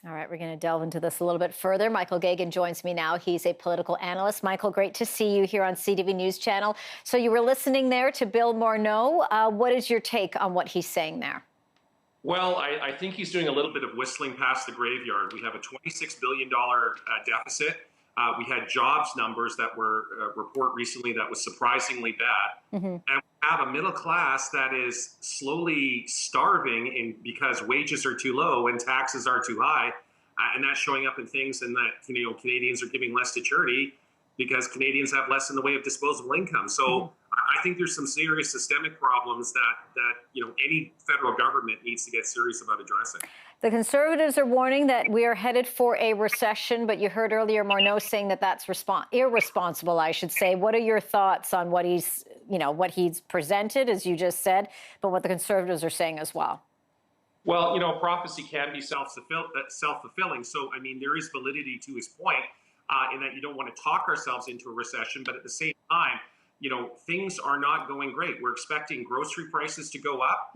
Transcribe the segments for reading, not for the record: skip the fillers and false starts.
All right, we're going to delve into this a little bit further. Michael Geoghegan joins me now. He's a political analyst. Michael, great to see you here on CTV News Channel. So you were listening there to Bill Morneau. What is your take on what he's saying there? Well, I think he's doing a little bit of whistling past the graveyard. We have a $26 billion deficit. We had jobs numbers that were report recently that was surprisingly bad. And we have a middle class that is slowly starving because wages are too low and taxes are too high. And that's showing up in things and that, Canadians are giving less to charity because Canadians have less in the way of disposable income. So I think there's some serious systemic problems that any federal government needs to get serious about addressing. The Conservatives are warning that we are headed for a recession, but you heard earlier Morneau saying that that's irresponsible, I should say. What are your thoughts on what he's presented, as you just said, but what the Conservatives are saying as well? Well, prophecy can be self-fulfilling. So, I mean, there is validity to his point in that you don't want to talk ourselves into a recession, but at the same time, things are not going great. We're expecting grocery prices to go up.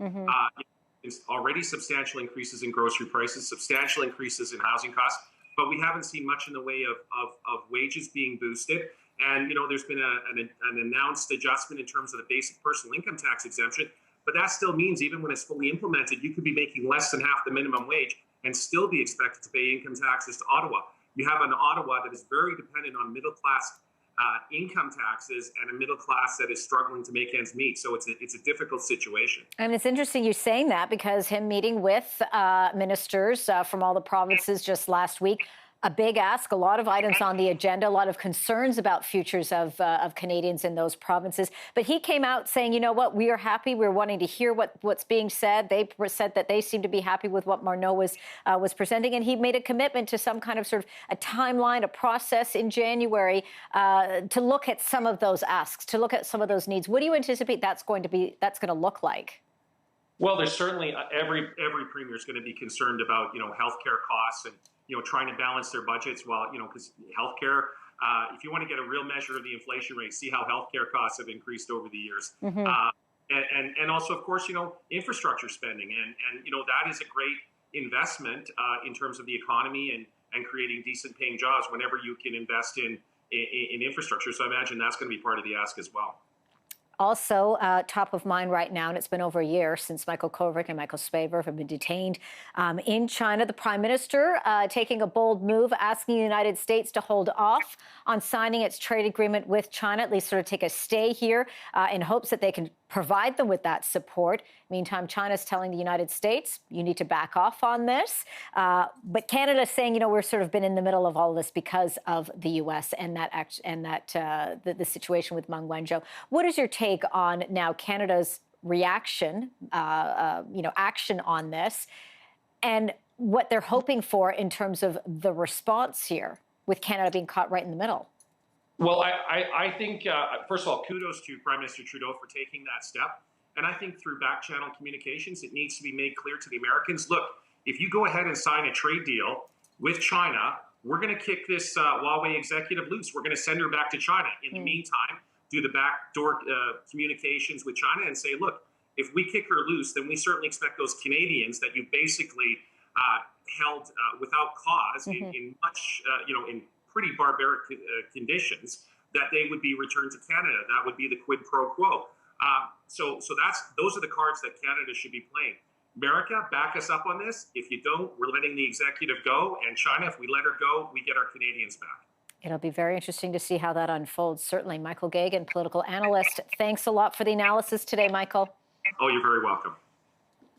It's already substantial increases in grocery prices, substantial increases in housing costs, but we haven't seen much in the way of wages being boosted. And, there's been an announced adjustment in terms of the basic personal income tax exemption, but that still means even when it's fully implemented, you could be making less than half the minimum wage and still be expected to pay income taxes to Ottawa. You have an Ottawa that is very dependent on middle-class income taxes and a middle class that is struggling to make ends meet. So it's a difficult situation. And it's interesting you saying that because him meeting with ministers from all the provinces just last week, a big ask, a lot of items on the agenda, a lot of concerns about futures of Canadians in those provinces. But he came out saying, you know what, we are happy. We're wanting to hear what's being said. They said that they seem to be happy with what Morneau was presenting. And he made a commitment to some kind of sort of a timeline, a process in January to look at some of those asks, to look at some of those needs. What do you anticipate that's going to look like? Well, there's certainly every premier is going to be concerned about, healthcare costs and, trying to balance their budgets while, because healthcare, if you want to get a real measure of the inflation rate, see how healthcare costs have increased over the years. And also, of course, infrastructure spending. And that is a great investment in terms of the economy and creating decent paying jobs whenever you can invest in infrastructure. So I imagine that's going to be part of the ask as well. Also, top of mind right now, and it's been over a year since Michael Kovrig and Michael Spavor have been detained in China. The Prime Minister taking a bold move, asking the United States to hold off on signing its trade agreement with China, at least sort of take a stay here in hopes that they can provide them with that support. Meantime, China's telling the United States, you need to back off on this. But Canada's saying, we're sort of been in the middle of all of this because of the U.S. and the situation with Meng Wanzhou. What is your take on now Canada's reaction, action on this, and what they're hoping for in terms of the response here, with Canada being caught right in the middle? Well, I think, first of all, kudos to Prime Minister Trudeau for taking that step. And I think through back-channel communications, it needs to be made clear to the Americans, look, if you go ahead and sign a trade deal with China, we're going to kick this Huawei executive loose. We're going to send her back to China. In the meantime, do the backdoor communications with China and say, look, if we kick her loose, then we certainly expect those Canadians that you basically held without cause in much, in pretty barbaric conditions, that they would be returned to Canada. That would be the quid pro quo. So those are the cards that Canada should be playing. America, back us up on this. If you don't, we're letting the executive go. And China, if we let her go, we get our Canadians back. It'll be very interesting to see how that unfolds. Certainly. Michael Geoghegan, political analyst. Thanks a lot for the analysis today, Michael. Oh, you're very welcome.